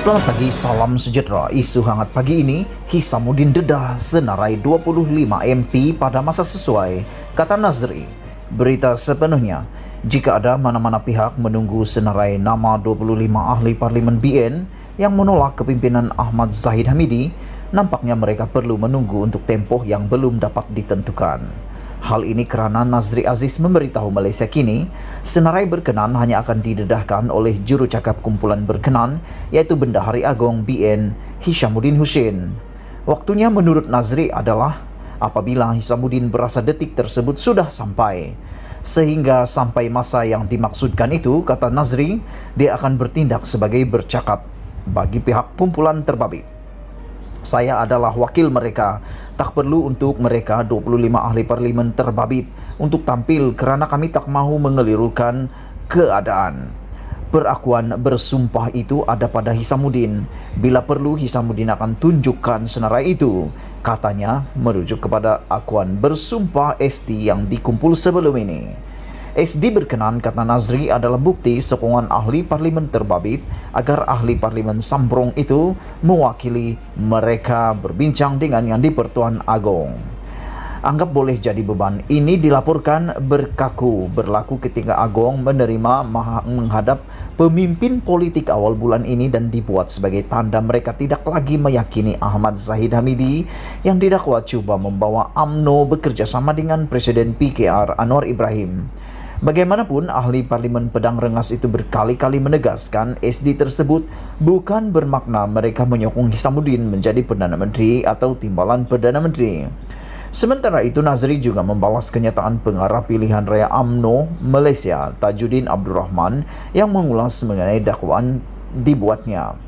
Selamat pagi, salam sejahtera. Isu hangat pagi ini, Hisamuddin dedah senarai 25 MP pada masa sesuai, kata Nazri. Berita sepenuhnya, jika ada mana-mana pihak menunggu senarai nama 25 ahli parlimen BN yang menolak kepimpinan Ahmad Zahid Hamidi, nampaknya mereka perlu menunggu untuk tempoh yang belum dapat ditentukan. Hal ini kerana Nazri Aziz memberitahu Malaysia Kini, senarai berkenan hanya akan didedahkan oleh jurucakap kumpulan berkenan, iaitu Bendahari Agong BN Hishamuddin Hussein. Waktunya menurut Nazri adalah apabila Hishamuddin berasa detik tersebut sudah sampai. Sehingga sampai masa yang dimaksudkan itu, kata Nazri, dia akan bertindak sebagai bercakap bagi pihak kumpulan terbabit. Saya adalah wakil mereka. Tak perlu untuk mereka 25 ahli parlimen terbabit untuk tampil kerana kami tak mahu mengelirukan keadaan. Perakuan bersumpah itu ada pada Hisamuddin. Bila perlu, Hisamuddin akan tunjukkan senarai itu. Katanya merujuk kepada akuan bersumpah SD yang dikumpul sebelum ini. SD berkenan, kata Nazri, adalah bukti sokongan ahli parlimen terbabit agar ahli parlimen Sambrong itu mewakili mereka berbincang dengan yang di-Pertuan Agong. Anggap boleh jadi beban. Ini dilaporkan berlaku ketika Agong menerima menghadap pemimpin politik awal bulan ini dan dibuat sebagai tanda mereka tidak lagi meyakini Ahmad Zahid Hamidi yang didakwa cuba membawa UMNO bekerjasama dengan Presiden PKR Anwar Ibrahim. Bagaimanapun, ahli parlimen Pedang Rengas itu berkali-kali menegaskan SD tersebut bukan bermakna mereka menyokong Hisamuddin menjadi Perdana Menteri atau timbalan Perdana Menteri. Sementara itu, Nazri juga membalas kenyataan pengarah pilihan raya UMNO Malaysia, Tajuddin Abdul Rahman, yang mengulas mengenai dakwaan dibuatnya.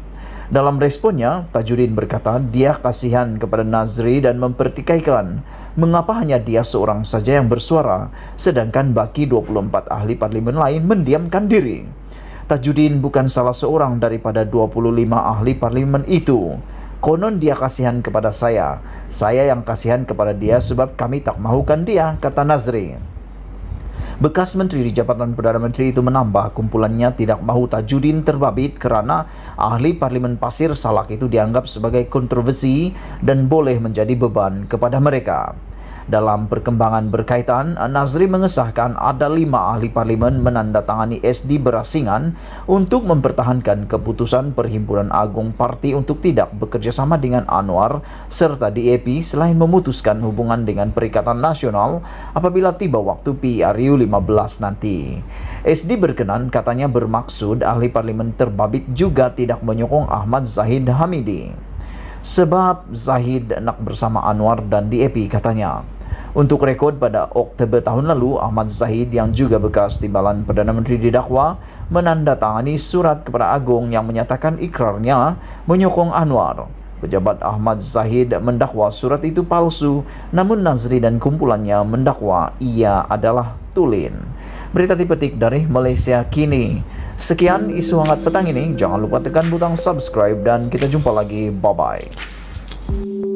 Dalam responnya, Tajuddin berkata dia kasihan kepada Nazri dan mempertikaikan mengapa hanya dia seorang saja yang bersuara, sedangkan baki 24 ahli parlimen lain mendiamkan diri. Tajuddin bukan salah seorang daripada 25 ahli parlimen itu. Konon dia kasihan kepada saya yang kasihan kepada dia sebab kami tak mahukan dia, kata Nazri. Bekas Menteri di Jabatan Perdana Menteri itu menambah kumpulannya tidak mahu Tajuddin terbabit kerana ahli parlimen Pasir Salak itu dianggap sebagai kontroversi dan boleh menjadi beban kepada mereka. Dalam perkembangan berkaitan, Nazri mengesahkan ada 5 ahli parlimen menandatangani SD berasingan untuk mempertahankan keputusan Perhimpunan Agung Parti untuk tidak bekerjasama dengan Anwar serta DAP selain memutuskan hubungan dengan Perikatan Nasional apabila tiba waktu PRU 15 nanti. SD berkenan, katanya bermaksud ahli parlimen terbabit juga tidak menyokong Ahmad Zahid Hamidi. Sebab Zahid nak bersama Anwar dan DAP, katanya. Untuk rekod, pada Oktober tahun lalu, Ahmad Zahid yang juga bekas timbalan Perdana Menteri didakwa menandatangani surat kepada Agong yang menyatakan ikrarnya menyokong Anwar. Pejabat Ahmad Zahid mendakwa surat itu palsu, namun Nazri dan kumpulannya mendakwa ia adalah tulen. Berita dipetik dari Malaysia Kini. Sekian isu hangat petang ini. Jangan lupa tekan butang subscribe dan kita jumpa lagi. Bye-bye.